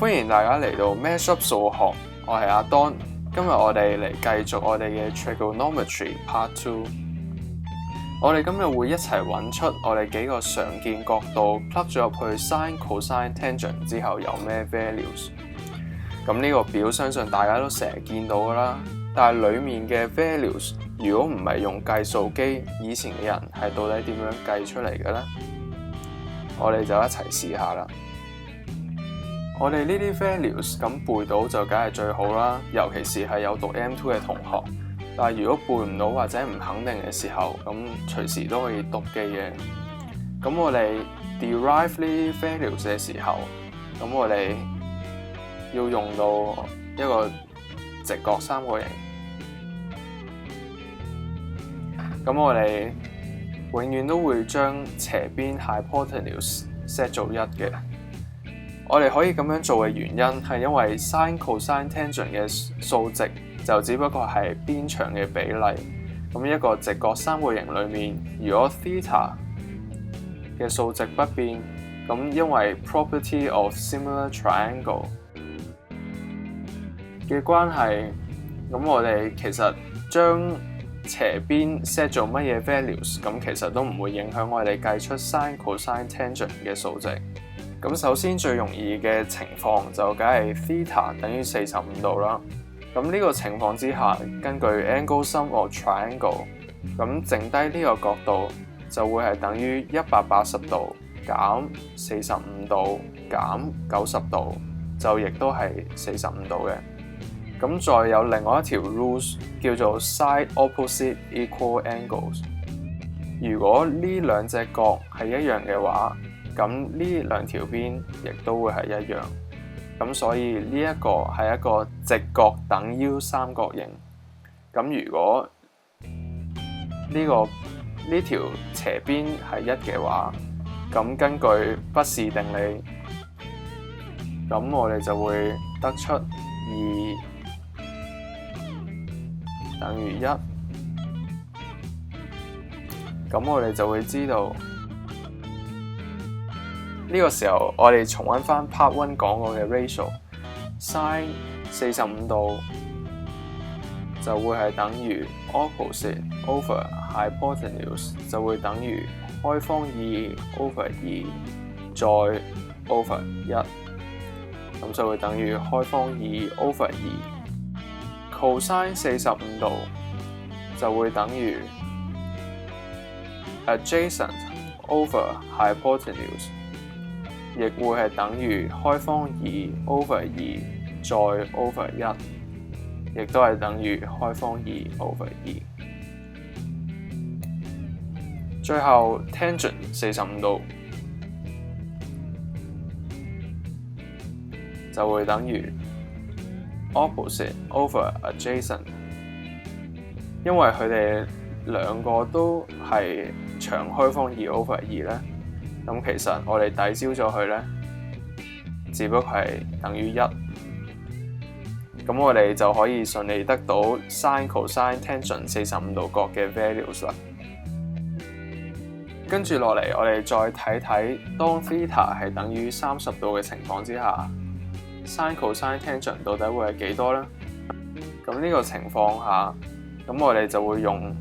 歡迎大家嚟到 Mashup 數學，我係阿 Don。今日我哋嚟繼續我哋嘅 Trigonometry Part 2。我哋今日會一齊揾出我哋幾個常見角度 plug 咗入去 sin、cosine、tangent 之後有咩 values。咁呢個表相信大家都成日見到㗎啦，但係裡面嘅 values 如果唔係用計數機，以前嘅人係到底點樣計出嚟嘅呢？我哋就一齊試下啦。我哋呢啲 values 咁背到就梗係最好啦，尤其是係有讀 M2 嘅同學。但係如果背唔到或者唔肯定嘅時候，咁隨時都可以篤機嘅。咁我哋 derive 呢啲 values 嘅時候，咁我哋要用到一個直角三角形。咁我哋永遠都會將斜邊 hypotenuse set 做1嘅。我哋可以咁樣做嘅原因係因為 sin、cosine、tangent 嘅數值就只不過係邊長嘅比例。咁一個直角三角形裏面，如果 theta 嘅數值不變，咁因為 property of similar triangle 嘅關係，咁我哋其實將斜邊 set 做乜嘢 values， 咁其實都唔會影響我哋計出 sin、cosine、tangent 嘅數值。咁首先最容易嘅情況就梗係 theta 等於45度啦。咁呢個情況之下，根據 angle sum of triangle， 咁剩低呢個角度就會係等於180度減45度減90度，就亦都係45度嘅。咁再有另外一條 rules 叫做 side opposite equal angles。如果呢兩隻角係一樣嘅話，咁呢兩條邊亦都會係一樣。咁所以呢一個係一個直角等腰三角形。咁如果呢條斜邊係1嘅話，咁根據畢氏定理，咁我哋就會得出2等於1。咁我哋就會知道呢個時候，我哋重溫翻 Part 1講過嘅 ratio，sin 45度就會係等於 opposite over hypotenuse 就會等於開方2 over 2再 over 1，咁就會等於開方2 over 2。cosine 45度就會等於 adjacent over hypotenuse， 亦會係等於開方2 over 2再 over 1，亦都係等於開方2 over 2。最後 tangent 45度就會等於 opposite over adjacent， 因為佢哋兩個都係長開方2 over 2咧，咁其實我哋抵消咗佢咧，只不過係等於1。咁我哋就可以順利得到 sin、cosine、tangent 45度角嘅 values 啦。跟住落嚟，我哋再睇睇當 theta 係等於30度嘅情況之下，sin、cosine、tangent 到底會係幾多呢？咁呢個情況下，咁我哋就會用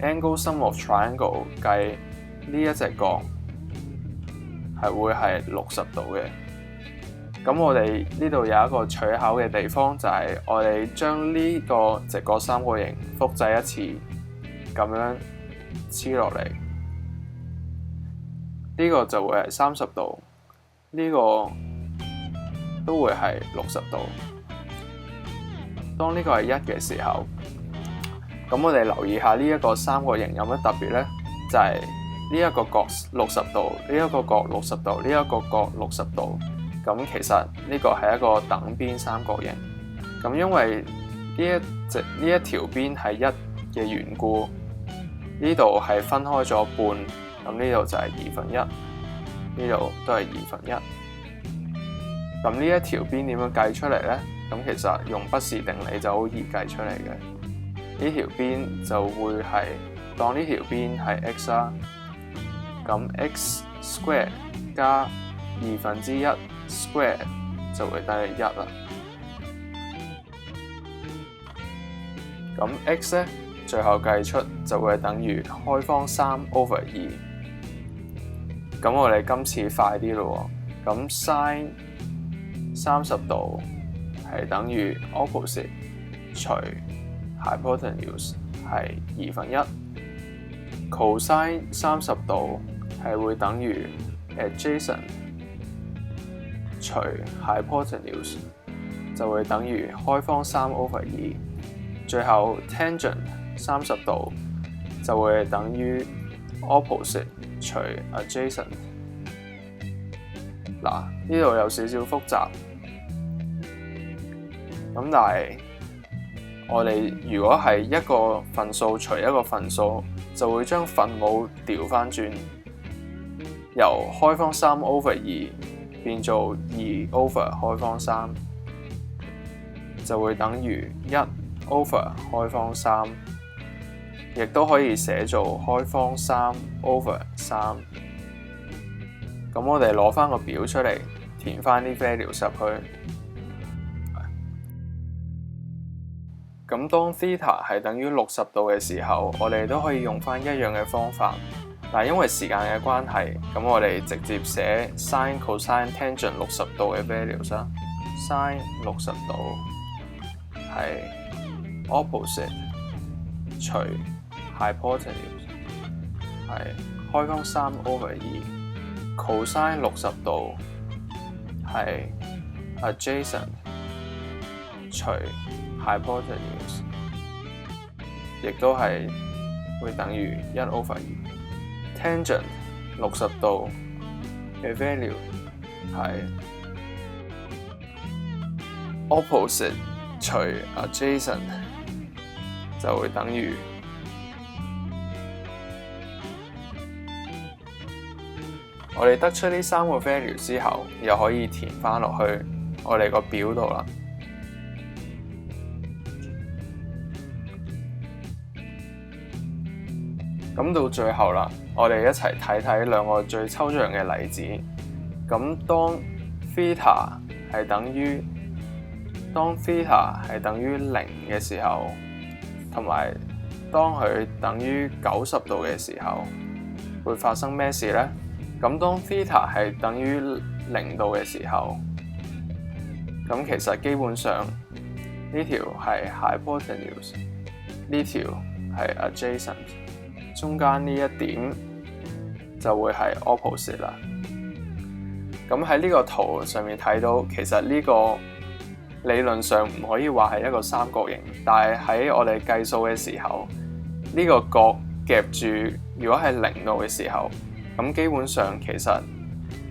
angle sum of triangle 計呢一隻角係會係60度嘅。咁我哋呢度有一個取巧嘅地方，就係我哋將呢個直角三角形複製一次，咁樣黐落嚟，呢個就會係30度，呢個都會係60度。當呢個係1嘅時候，咁我哋留意下呢一個三角形有乜特別呢？就係呢一個角60度，呢一個角60度，呢一個角60度。咁其實呢個係一個等邊三角形。咁因為呢一條邊係1嘅緣故，呢度係分開咗半，咁呢度就係1/2，呢度都係1/2。咁呢一條邊點樣計出嚟呢？咁其實用畢氏定理就好易計出嚟嘅。呢條邊就會係當呢條邊係 x 啦，咁 x square 加1/2 square 就會等於1啦。咁 x 咧最後計出就會等於開方3/2。咁我哋今次快啲咯喎，咁 sin 30度係等於 opposite 除 hypotenuse 係1/2，cosine 30度係會等於 adjacent 除 hypotenuse 就會等於開方3/2，最後 tangent 30度就會等於 opposite 除 adjacent。嗱，呢度有少少複雜，咁但係我哋如果係一個分數除一個分數，就會將分母調翻轉，由開方3/2變做2/開方3，就會等於1/開方3，亦都可以寫做開方3/3。咁我哋攞翻個表出嚟，填翻啲 value 入去。咁當 theta 係等於60度嘅時候，我哋都可以用翻一樣嘅方法。但因為時間嘅關係，咁我哋直接寫 sin、cosine、tangent 60度嘅 values 啦。sin 60度係 opposite 除 hypotenuse 係開方3/2，cosine 60度係 adjacent 除 hypotenuse， 亦都係會等於1/2。tangent 60度嘅 value 係 opposite 除 adjacent 就會等於我哋得出呢3個 value 之後，又可以填翻落去我哋個表度啦。咁到最後啦，我哋一齊睇睇兩個最抽象嘅例子。咁當 theta 係等於0嘅時候，同埋當佢等於90度嘅時候，會發生咩事呢？咁當 theta 係等於0度嘅時候，咁其實基本上呢條係 hypotenuse， 呢條係 adjacent， 中間呢一點就會係 opposite 啦。咁喺呢個圖上面睇到，其實呢個理論上唔可以話係一個三角形，但係喺我哋計數嘅時候，呢個角夾住，如果係0度嘅時候，咁基本上其實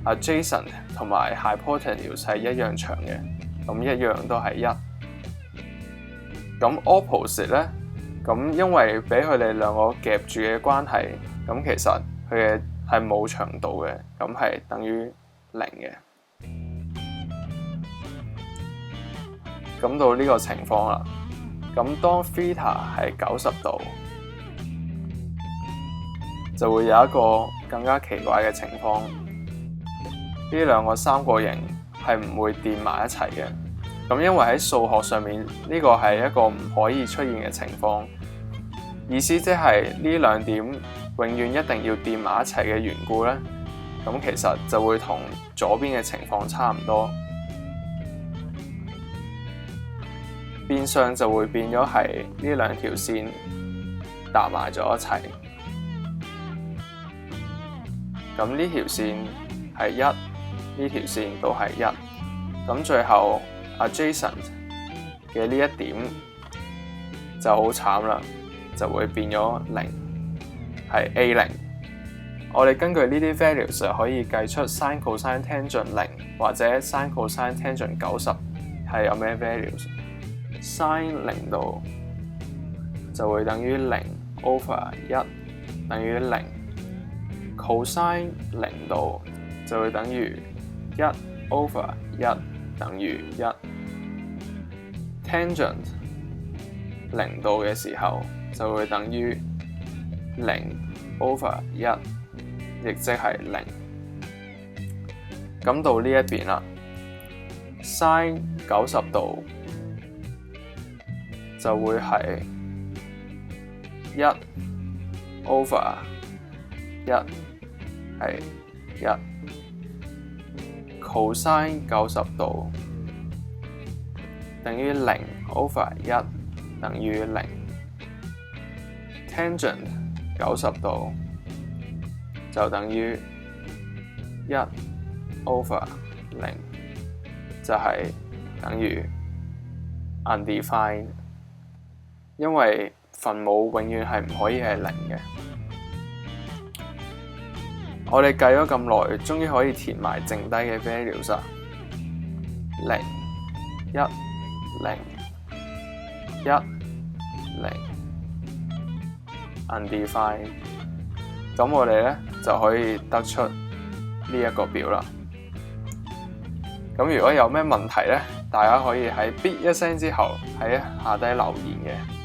adjacent 同埋 hypotenuse 係一樣長嘅，咁一樣都係1。咁 opposite 咧，咁因為俾佢哋兩個夾住嘅關係，咁其實佢嘅係冇長度嘅，咁係等於0嘅。咁到呢個情況啦，咁當 theta 係90度，就會有一個更加奇怪嘅情況，呢兩個三角形係唔會掂埋一齊嘅。咁因為喺數學上面呢個係一個唔可以出現嘅情況，意思即係呢兩點永遠一定要掂埋一齊嘅緣故呢，咁其實就會同左邊嘅情況差唔多，變相就會變咗係呢兩條線搭埋咗一齊。咁呢條線係1，呢條線都係1。咁最後 adjacent 嘅呢一點就好慘啦，就會變咗0，係 A0。我哋根據呢啲 values 就可以計出 sin cosine tangent 0或者 sin cosine tangent 90係有咩 values。sin 0度就會等於0/1，等於0。cosine 0度就會等於1/1，等於1。tangent 0度嘅時候就會等於0/1，亦即係0。咁到呢一邊啦，sin cosine 90度就會係1 over 1係1 cosine 90度等於0 over 1等於0 tangent 90度就等於1 over 0就係等於 undefined， 因為分母永遠係唔可以係0嘅。我哋計咗咁耐，終於可以填埋剩低嘅 values 啦。0 1 0 1 0 undefined， 咁我哋咧就可以得出呢一個表啦。咁如果有咩問題咧，大家可以喺嗶一聲之後喺下低留言嘅。